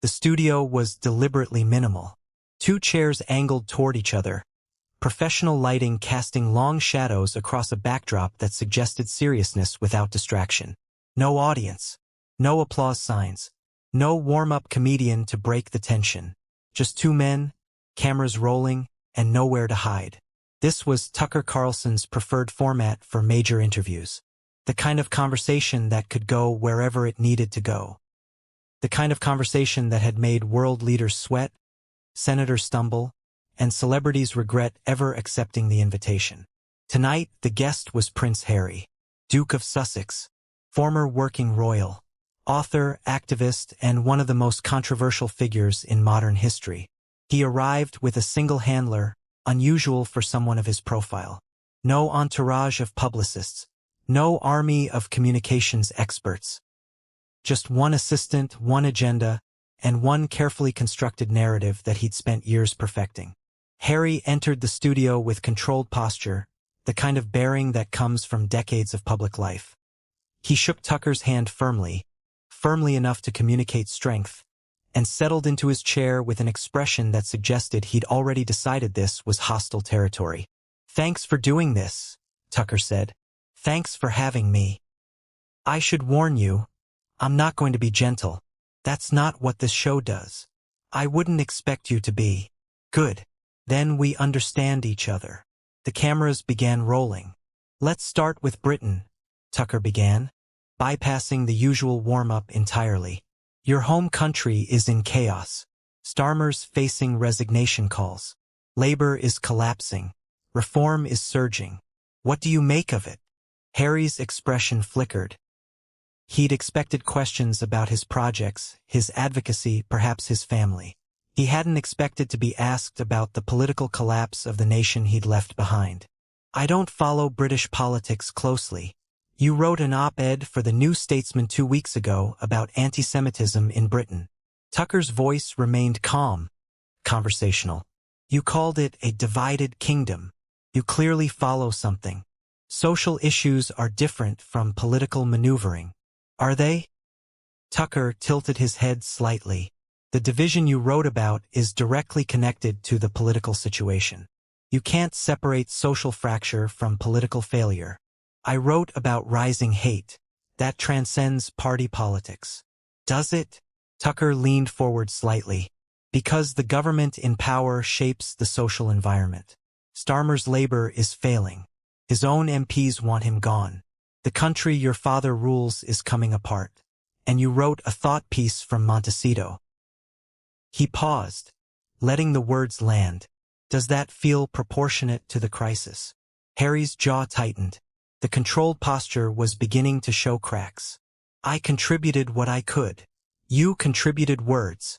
The studio was deliberately minimal. 2 chairs angled toward each other, professional lighting casting long shadows across a backdrop that suggested seriousness without distraction. No audience. No applause signs. No warm-up comedian to break the tension. Just 2 men, cameras rolling, and nowhere to hide. This was Tucker Carlson's preferred format for major interviews. The kind of conversation that could go wherever it needed to go. The kind of conversation that had made world leaders sweat, senators stumble, and celebrities regret ever accepting the invitation. Tonight, the guest was Prince Harry, Duke of Sussex, former working royal, author, activist, and one of the most controversial figures in modern history. He arrived with a single handler, unusual for someone of his profile. No entourage of publicists, no army of communications experts. Just 1 assistant, 1 agenda, and 1 carefully constructed narrative that he'd spent years perfecting. Harry entered the studio with controlled posture, the kind of bearing that comes from decades of public life. He shook Tucker's hand firmly enough to communicate strength, and settled into his chair with an expression that suggested he'd already decided this was hostile territory. "Thanks for doing this," Tucker said. "Thanks for having me. I should warn you, I'm not going to be gentle. That's not what this show does. I wouldn't expect you to be." "Good. Then we understand each other." The cameras began rolling. "Let's start with Britain," Tucker began, bypassing the usual warm-up entirely. "Your home country is in chaos. Starmer's facing resignation calls. Labor is collapsing. Reform is surging. What do you make of it?" Harry's expression flickered. He'd expected questions about his projects, his advocacy, perhaps his family. He hadn't expected to be asked about the political collapse of the nation he'd left behind. "I don't follow British politics closely. You wrote an op-ed for the New Statesman 2 weeks ago about anti-Semitism in Britain." Tucker's voice remained calm, conversational. "You called it a divided kingdom. You clearly follow something. Social issues are different from political maneuvering. Are they?" Tucker tilted his head slightly. "The division you wrote about is directly connected to the political situation. You can't separate social fracture from political failure. I wrote about rising hate. That transcends party politics." "Does it?" Tucker leaned forward slightly. "Because the government in power shapes the social environment. Starmer's labor is failing. His own MPs want him gone. The country your father rules is coming apart. And you wrote a thought piece from Montecito." He paused, letting the words land. "Does that feel proportionate to the crisis?" Harry's jaw tightened. The controlled posture was beginning to show cracks. "I contributed what I could. You contributed words."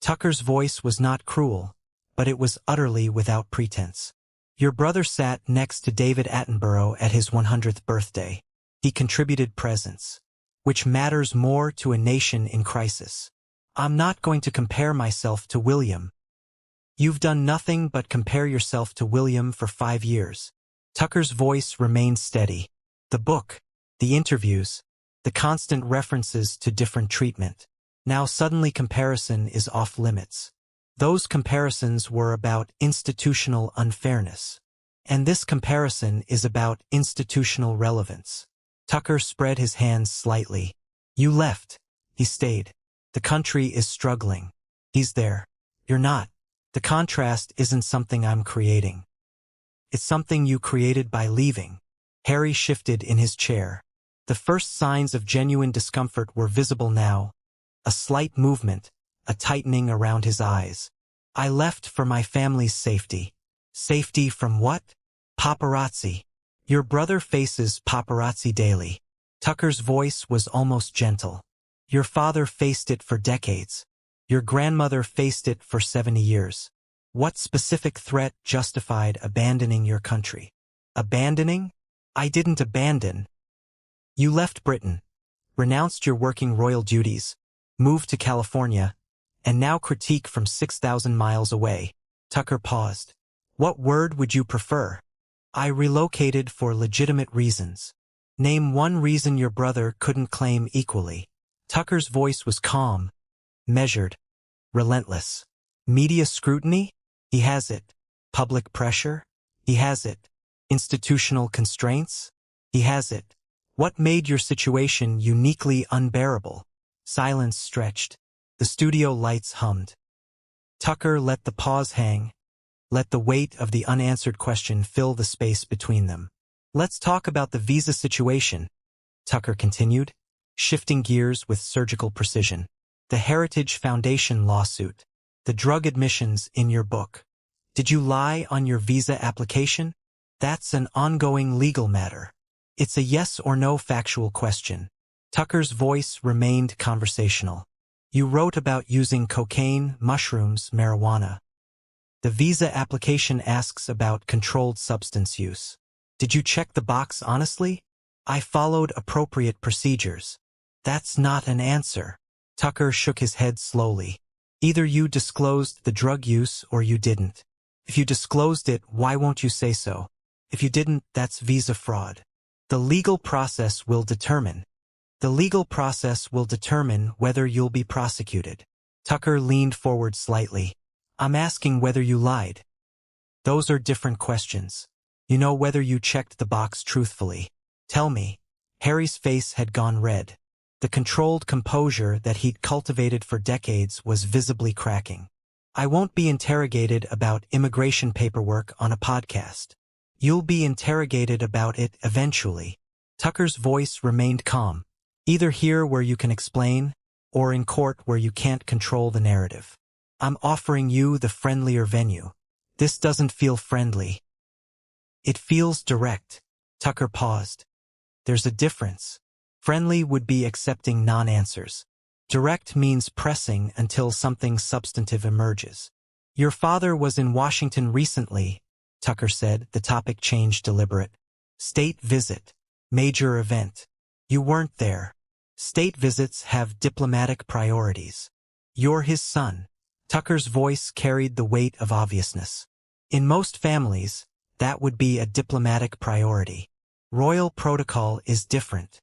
Tucker's voice was not cruel, but it was utterly without pretense. "Your brother sat next to David Attenborough at his 100th birthday. He contributed presence, which matters more to a nation in crisis. I'm not going to compare myself to William." "You've done nothing but compare yourself to William for 5 years." Tucker's voice remained steady. "The book, the interviews, the constant references to different treatment. Now suddenly comparison is off limits. Those comparisons were about institutional unfairness. And this comparison is about institutional relevance." Tucker spread his hands slightly. "You left. He stayed. The country is struggling. He's there. You're not. The contrast isn't something I'm creating. It's something you created by leaving." Harry shifted in his chair. The first signs of genuine discomfort were visible now. A slight movement, a tightening around his eyes. "I left for my family's safety." "Safety from what?" "Paparazzi. Your brother faces paparazzi daily." Tucker's voice was almost gentle. "Your father faced it for decades. Your grandmother faced it for 70 years. What specific threat justified abandoning your country?" "Abandoning? I didn't abandon." "You left Britain, renounced your working royal duties, moved to California, and now critique from 6,000 miles away." Tucker paused. "What word would you prefer?" "I relocated for legitimate reasons." "Name one reason your brother couldn't claim equally." Tucker's voice was calm, measured. Relentless. Media scrutiny? He has it. Public pressure? He has it. Institutional constraints? He has it. What made your situation uniquely unbearable? Silence stretched. The studio lights hummed. Tucker let the pause hang. Let the weight of the unanswered question fill the space between them. Let's talk about the visa situation, Tucker continued, shifting gears with surgical precision. The Heritage Foundation lawsuit. The drug admissions in your book. Did you lie on your visa application? That's an ongoing legal matter. It's a yes or no factual question. Tucker's voice remained conversational. You wrote about using cocaine, mushrooms, marijuana. The visa application asks about controlled substance use. Did you check the box honestly? I followed appropriate procedures. That's not an answer. Tucker shook his head slowly. Either you disclosed the drug use or you didn't. If you disclosed it, why won't you say so? If you didn't, that's visa fraud. The legal process will determine. The legal process will determine whether you'll be prosecuted. Tucker leaned forward slightly. I'm asking whether you lied. Those are different questions. You know whether you checked the box truthfully. Tell me. Harry's face had gone red. The controlled composure that he'd cultivated for decades was visibly cracking. I won't be interrogated about immigration paperwork on a podcast. You'll be interrogated about it eventually. Tucker's voice remained calm. Either here where you can explain, or in court where you can't control the narrative. I'm offering you the friendlier venue. This doesn't feel friendly. It feels direct. Tucker paused. There's a difference. Friendly would be accepting non-answers. Direct means pressing until something substantive emerges. Your father was in Washington recently, Tucker said, the topic changed deliberate. State visit. Major event. You weren't there. State visits have diplomatic priorities. You're his son. Tucker's voice carried the weight of obviousness. In most families, that would be a diplomatic priority. Royal protocol is different.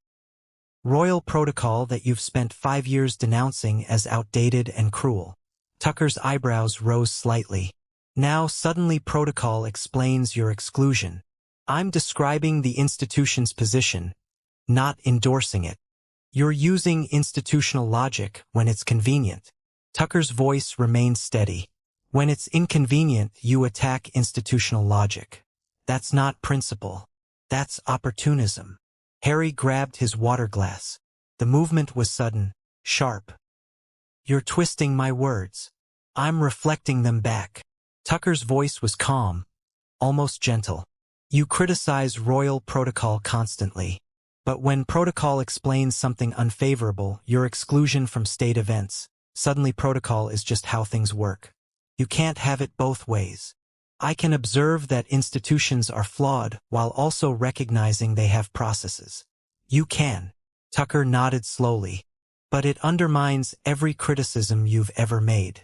Royal protocol that you've spent 5 years denouncing as outdated and cruel. Tucker's eyebrows rose slightly. Now suddenly protocol explains your exclusion. I'm describing the institution's position, not endorsing it. You're using institutional logic when it's convenient. Tucker's voice remained steady. When it's inconvenient, you attack institutional logic. That's not principle. That's opportunism. Harry grabbed his water glass. The movement was sudden, sharp. You're twisting my words. I'm reflecting them back. Tucker's voice was calm, almost gentle. You criticize royal protocol constantly. But when protocol explains something unfavorable, your exclusion from state events, suddenly protocol is just how things work. You can't have it both ways. I can observe that institutions are flawed while also recognizing they have processes. You can. Tucker nodded slowly. But it undermines every criticism you've ever made.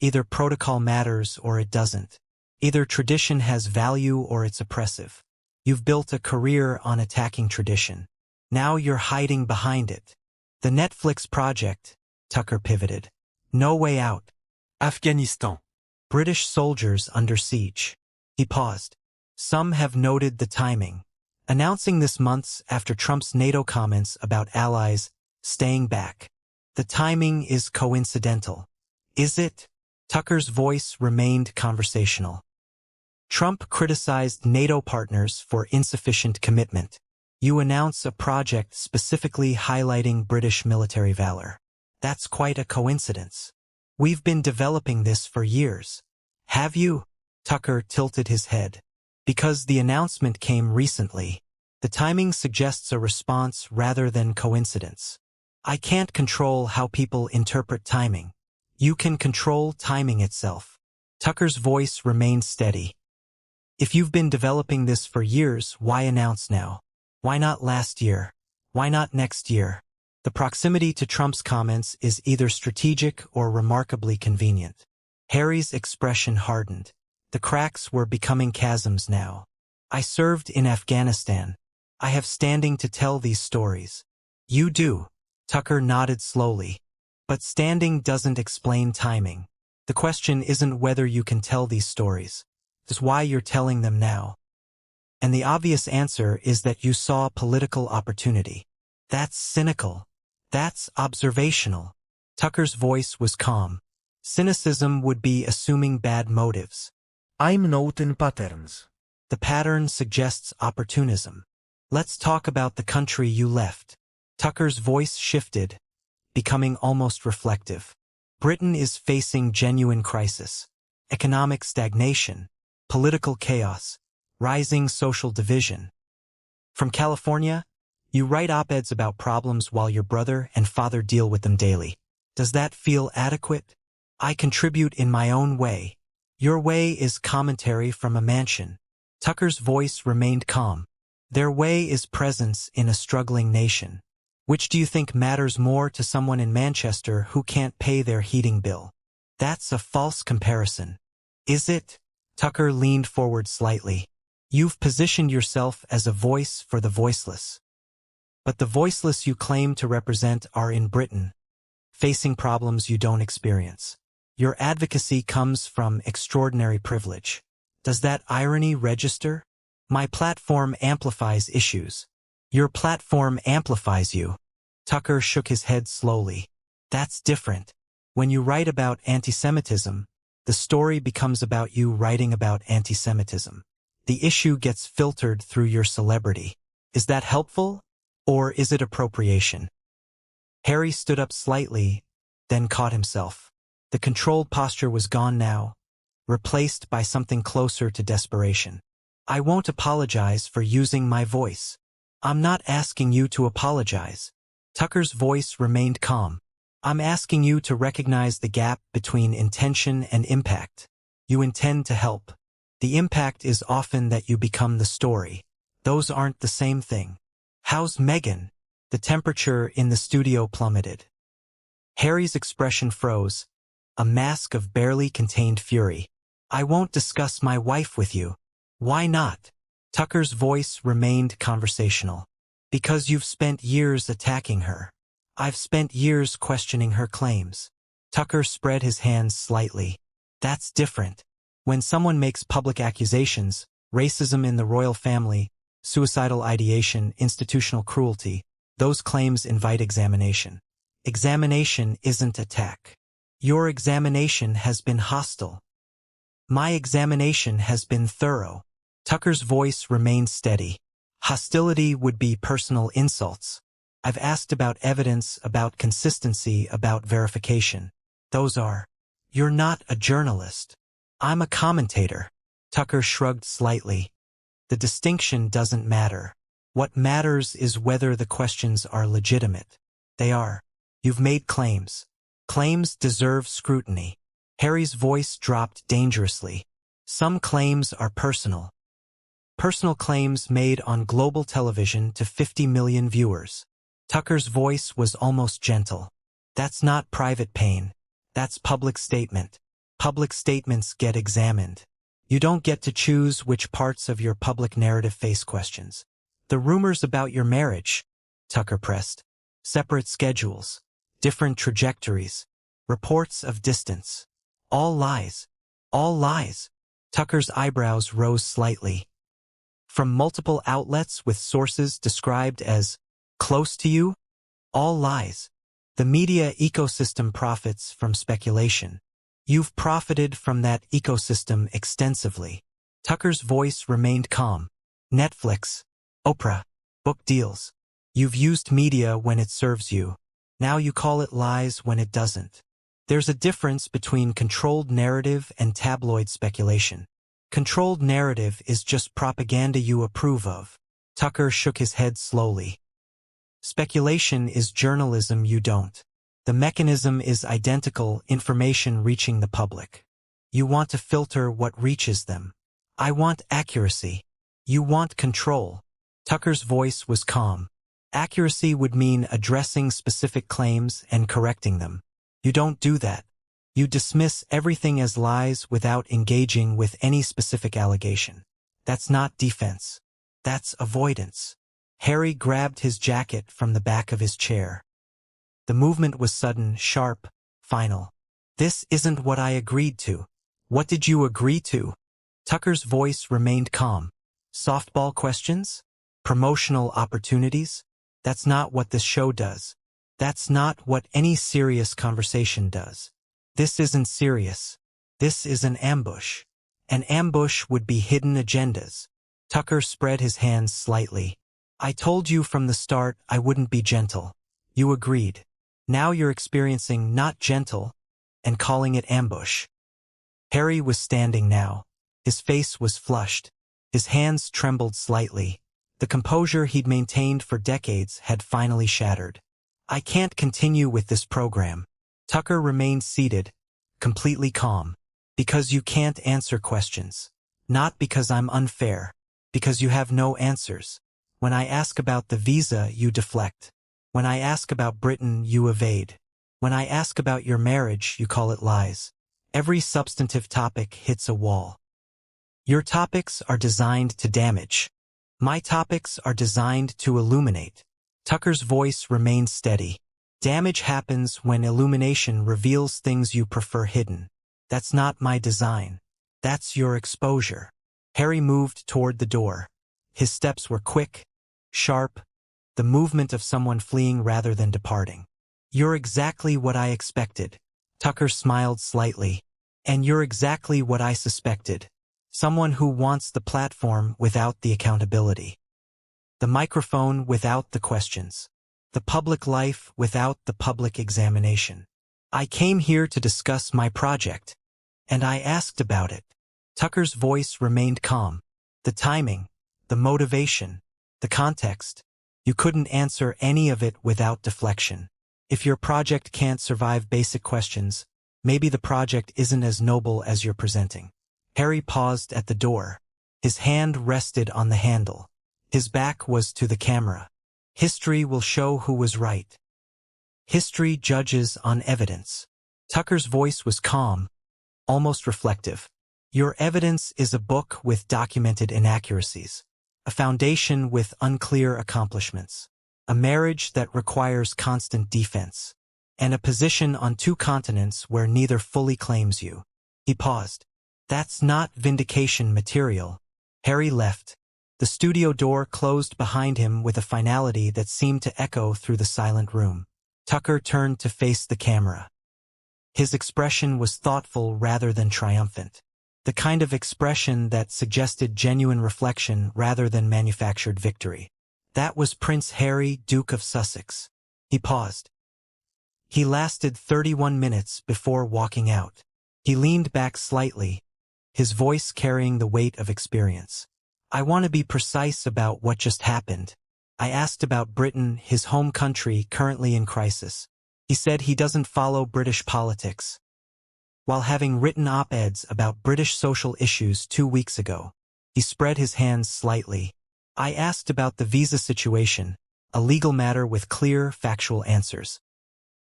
Either protocol matters or it doesn't. Either tradition has value or it's oppressive. You've built a career on attacking tradition. Now you're hiding behind it. The Netflix project, Tucker pivoted. No way out. Afghanistan. British soldiers under siege. He paused. Some have noted the timing. Announcing this months after Trump's NATO comments about allies staying back. The timing is coincidental. Is it? Tucker's voice remained conversational. Trump criticized NATO partners for insufficient commitment. You announce a project specifically highlighting British military valor. That's quite a coincidence. We've been developing this for years. Have you? Tucker tilted his head. Because the announcement came recently. The timing suggests a response rather than coincidence. I can't control how people interpret timing. You can control timing itself. Tucker's voice remained steady. If you've been developing this for years, why announce now? Why not last year? Why not next year? The proximity to Trump's comments is either strategic or remarkably convenient. Harry's expression hardened. The cracks were becoming chasms now. I served in Afghanistan. I have standing to tell these stories. You do. Tucker nodded slowly. But standing doesn't explain timing. The question isn't whether you can tell these stories. It's why you're telling them now. And the obvious answer is that you saw political opportunity. That's cynical. That's observational. Tucker's voice was calm. Cynicism would be assuming bad motives. I'm noting patterns. The pattern suggests opportunism. Let's talk about the country you left. Tucker's voice shifted, becoming almost reflective. Britain is facing genuine crisis. Economic stagnation, political chaos, rising social division. From California, you write op-eds about problems while your brother and father deal with them daily. Does that feel adequate? I contribute in my own way. Your way is commentary from a mansion. Tucker's voice remained calm. Their way is presence in a struggling nation. Which do you think matters more to someone in Manchester who can't pay their heating bill? That's a false comparison. Is it? Tucker leaned forward slightly. You've positioned yourself as a voice for the voiceless. But the voiceless you claim to represent are in Britain, facing problems you don't experience. Your advocacy comes from extraordinary privilege. Does that irony register? My platform amplifies issues. Your platform amplifies you. Tucker shook his head slowly. That's different. When you write about anti-Semitism, the story becomes about you writing about anti-Semitism. The issue gets filtered through your celebrity. Is that helpful? Or is it appropriation? Harry stood up slightly, then caught himself. The controlled posture was gone now, replaced by something closer to desperation. I won't apologize for using my voice. I'm not asking you to apologize. Tucker's voice remained calm. I'm asking you to recognize the gap between intention and impact. You intend to help. The impact is often that you become the story. Those aren't the same thing. How's Megan? The temperature in the studio plummeted. Harry's expression froze, a mask of barely contained fury. I won't discuss my wife with you. Why not? Tucker's voice remained conversational. Because you've spent years attacking her. I've spent years questioning her claims. Tucker spread his hands slightly. That's different. When someone makes public accusations, racism in the royal family, suicidal ideation, institutional cruelty, those claims invite examination. Examination isn't attack. Your examination has been hostile. My examination has been thorough. Tucker's voice remained steady. Hostility would be personal insults. I've asked about evidence, about consistency, about verification. Those are. You're not a journalist. I'm a commentator. Tucker shrugged slightly. The distinction doesn't matter. What matters is whether the questions are legitimate. They are. You've made claims. Claims deserve scrutiny. Harry's voice dropped dangerously. Some claims are personal. Personal claims made on global television to 50 million viewers. Tucker's voice was almost gentle. That's not private pain. That's public statement. Public statements get examined. You don't get to choose which parts of your public narrative face questions. The rumors about your marriage, Tucker pressed. Separate schedules. Different trajectories. Reports of distance. All lies. All lies. Tucker's eyebrows rose slightly. From multiple outlets with sources described as close to you? All lies. The media ecosystem profits from speculation. You've profited from that ecosystem extensively. Tucker's voice remained calm. Netflix, Oprah, book deals. You've used media when it serves you. Now you call it lies when it doesn't. There's a difference between controlled narrative and tabloid speculation. Controlled narrative is just propaganda you approve of. Tucker shook his head slowly. Speculation is journalism you don't. The mechanism is identical, information reaching the public. You want to filter what reaches them. I want accuracy. You want control. Tucker's voice was calm. Accuracy would mean addressing specific claims and correcting them. You don't do that. You dismiss everything as lies without engaging with any specific allegation. That's not defense. That's avoidance. Harry grabbed his jacket from the back of his chair. The movement was sudden, sharp, final. This isn't what I agreed to. What did you agree to? Tucker's voice remained calm. Softball questions? Promotional opportunities? That's not what this show does. That's not what any serious conversation does. This isn't serious. This is an ambush. An ambush would be hidden agendas. Tucker spread his hands slightly. I told you from the start I wouldn't be gentle. You agreed. Now you're experiencing not gentle and calling it ambush. Harry was standing now. His face was flushed. His hands trembled slightly. The composure he'd maintained for decades had finally shattered. I can't continue with this program. Tucker remained seated, completely calm. Because you can't answer questions. Not because I'm unfair. Because you have no answers. When I ask about the visa, you deflect. When I ask about Britain, you evade. When I ask about your marriage, you call it lies. Every substantive topic hits a wall. Your topics are designed to damage. My topics are designed to illuminate. Tucker's voice remained steady. Damage happens when illumination reveals things you prefer hidden. That's not my design. That's your exposure. Harry moved toward the door. His steps were quick, sharp, the movement of someone fleeing rather than departing. You're exactly what I expected. Tucker smiled slightly. And you're exactly what I suspected. Someone who wants the platform without the accountability. The microphone without the questions. The public life without the public examination. I came here to discuss my project. And I asked about it. Tucker's voice remained calm. The timing, the motivation, the context. You couldn't answer any of it without deflection. If your project can't survive basic questions, maybe the project isn't as noble as you're presenting. Harry paused at the door. His hand rested on the handle. His back was to the camera. History will show who was right. History judges on evidence. Tucker's voice was calm, almost reflective. Your evidence is a book with documented inaccuracies, a foundation with unclear accomplishments, a marriage that requires constant defense, and a position on two continents where neither fully claims you. He paused. That's not vindication material. Harry left. The studio door closed behind him with a finality that seemed to echo through the silent room. Tucker turned to face the camera. His expression was thoughtful rather than triumphant. The kind of expression that suggested genuine reflection rather than manufactured victory. That was Prince Harry, Duke of Sussex. He paused. He lasted 31 minutes before walking out. He leaned back slightly, his voice carrying the weight of experience. I want to be precise about what just happened. I asked about Britain, his home country, currently in crisis. He said he doesn't follow British politics. While having written op-eds about British social issues 2 weeks ago, he spread his hands slightly. I asked about the visa situation, a legal matter with clear, factual answers.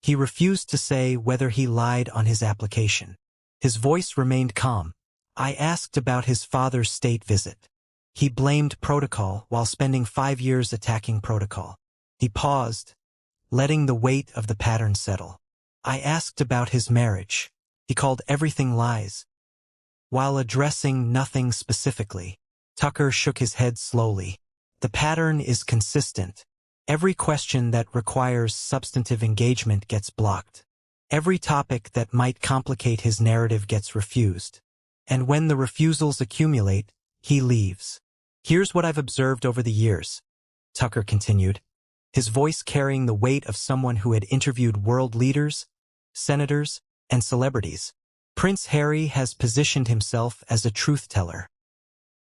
He refused to say whether he lied on his application. His voice remained calm. I asked about his father's state visit. He blamed protocol while spending 5 years attacking protocol. He paused, letting the weight of the pattern settle. I asked about his marriage. He called everything lies. While addressing nothing specifically, Tucker shook his head slowly. The pattern is consistent. Every question that requires substantive engagement gets blocked. Every topic that might complicate his narrative gets refused. And when the refusals accumulate, he leaves. Here's what I've observed over the years, Tucker continued, his voice carrying the weight of someone who had interviewed world leaders, senators, and celebrities. Prince Harry has positioned himself as a truth-teller.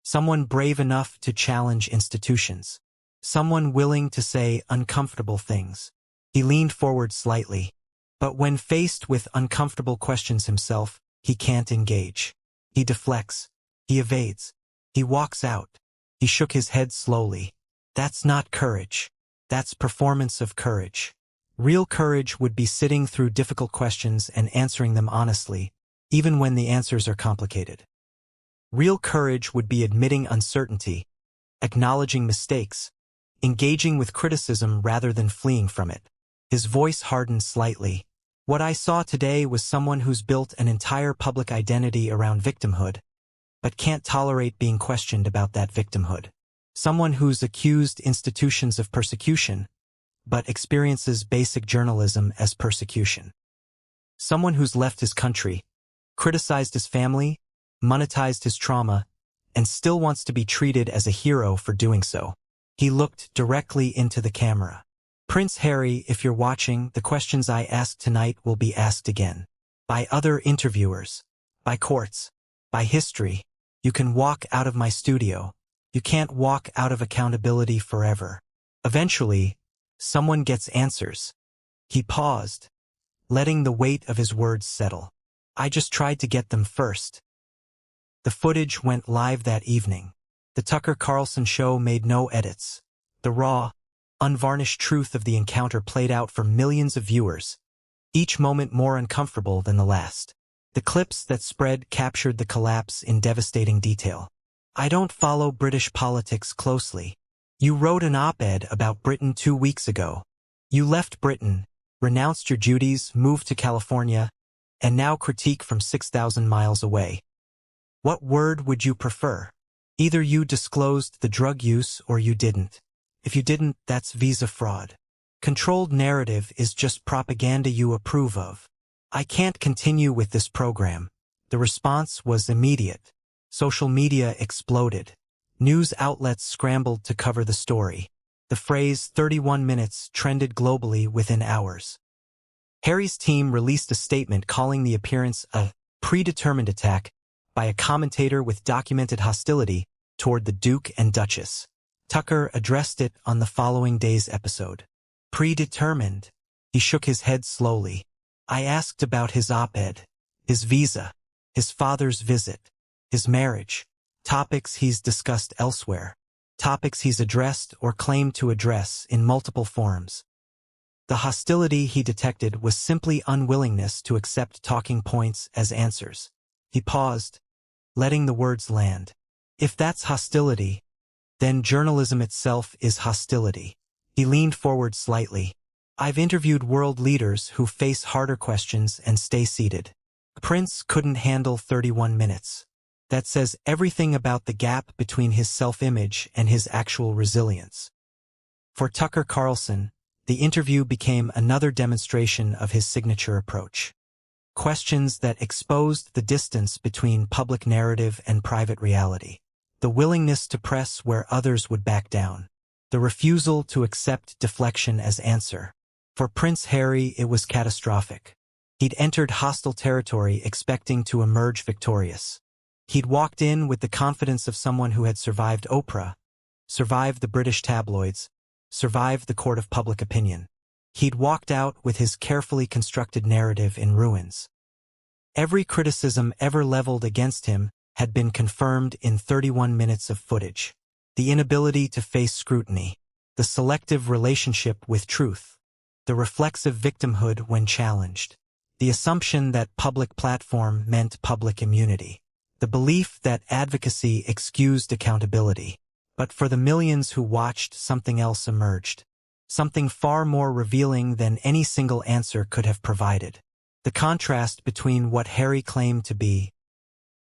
Someone brave enough to challenge institutions. Someone willing to say uncomfortable things. He leaned forward slightly. But when faced with uncomfortable questions himself, he can't engage. He deflects. He evades. He walks out. He shook his head slowly. That's not courage. That's performance of courage. Real courage would be sitting through difficult questions and answering them honestly, even when the answers are complicated. Real courage would be admitting uncertainty, acknowledging mistakes, engaging with criticism rather than fleeing from it. His voice hardened slightly. What I saw today was someone who's built an entire public identity around victimhood, but can't tolerate being questioned about that victimhood. Someone who's accused institutions of persecution, but experiences basic journalism as persecution. Someone who's left his country, criticized his family, monetized his trauma, and still wants to be treated as a hero for doing so. He looked directly into the camera. Prince Harry, if you're watching, the questions I asked tonight will be asked again. By other interviewers, by courts, by history. You can walk out of my studio. You can't walk out of accountability forever. Eventually, someone gets answers. He paused, letting the weight of his words settle. I just tried to get them first. The footage went live that evening. The Tucker Carlson show made no edits. The raw, unvarnished truth of the encounter played out for millions of viewers, each moment more uncomfortable than the last. The clips that spread captured the collapse in devastating detail. I don't follow British politics closely. You wrote an op-ed about Britain 2 weeks ago. You left Britain, renounced your duties, moved to California, and now critique from 6,000 miles away. What word would you prefer? Either you disclosed the drug use or you didn't. If you didn't, that's visa fraud. Controlled narrative is just propaganda you approve of. I can't continue with this program. The response was immediate. Social media exploded. News outlets scrambled to cover the story. The phrase 31 minutes trended globally within hours. Harry's team released a statement calling the appearance a predetermined attack by a commentator with documented hostility toward the Duke and Duchess. Tucker addressed it on the following day's episode. Predetermined. He shook his head slowly. I asked about his op-ed, his visa, his father's visit, his marriage, topics he's discussed elsewhere, topics he's addressed or claimed to address in multiple forms. The hostility he detected was simply unwillingness to accept talking points as answers. He paused, letting the words land. If that's hostility, then journalism itself is hostility. He leaned forward slightly. I've interviewed world leaders who face harder questions and stay seated. Prince couldn't handle 31 minutes. That says everything about the gap between his self-image and his actual resilience. For Tucker Carlson, the interview became another demonstration of his signature approach. Questions that exposed the distance between public narrative and private reality. The willingness to press where others would back down. The refusal to accept deflection as answer. For Prince Harry, it was catastrophic. He'd entered hostile territory expecting to emerge victorious. He'd walked in with the confidence of someone who had survived Oprah, survived the British tabloids, survived the court of public opinion. He'd walked out with his carefully constructed narrative in ruins. Every criticism ever leveled against him had been confirmed in 31 minutes of footage. The inability to face scrutiny, the selective relationship with truth, the reflexive victimhood when challenged, the assumption that public platform meant public immunity, the belief that advocacy excused accountability. But for the millions who watched, something else emerged. Something far more revealing than any single answer could have provided. The contrast between what Harry claimed to be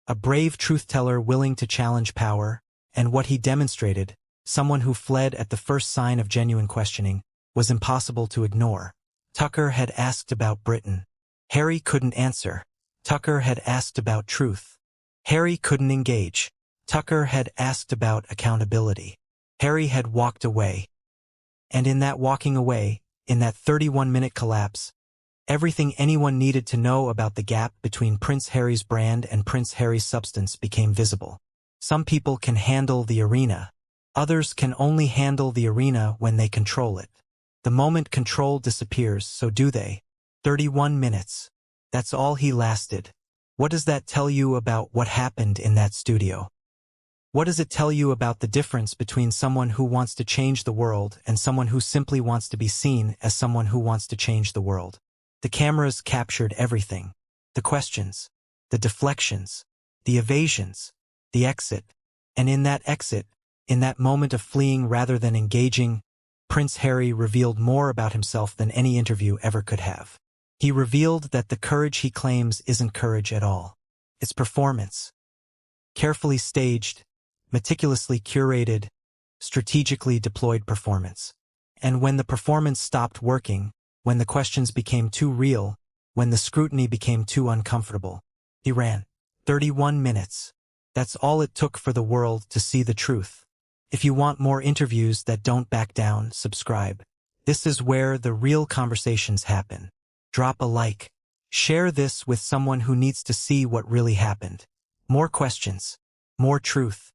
a brave truth-teller willing to challenge power, and what he demonstrated, someone who fled at the first sign of genuine questioning, was impossible to ignore. Tucker had asked about Britain. Harry couldn't answer. Tucker had asked about truth. Harry couldn't engage. Tucker had asked about accountability. Harry had walked away. And in that walking away, in that 31-minute collapse, everything anyone needed to know about the gap between Prince Harry's brand and Prince Harry's substance became visible. Some people can handle the arena. Others can only handle the arena when they control it. The moment control disappears, so do they. 31 minutes. That's all he lasted. What does that tell you about what happened in that studio? What does it tell you about the difference between someone who wants to change the world and someone who simply wants to be seen as someone who wants to change the world? The cameras captured everything. The questions, the deflections, the evasions, the exit. And in that exit, in that moment of fleeing rather than engaging, Prince Harry revealed more about himself than any interview ever could have. He revealed that the courage he claims isn't courage at all. It's performance. Carefully staged, meticulously curated, strategically deployed performance. And when the performance stopped working, when the questions became too real, when the scrutiny became too uncomfortable, he ran. 31 minutes. That's all it took for the world to see the truth. If you want more interviews that don't back down, subscribe. This is where the real conversations happen. Drop a like. Share this with someone who needs to see what really happened. More questions. More truth.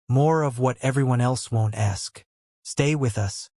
More of what everyone else won't ask. Stay with us.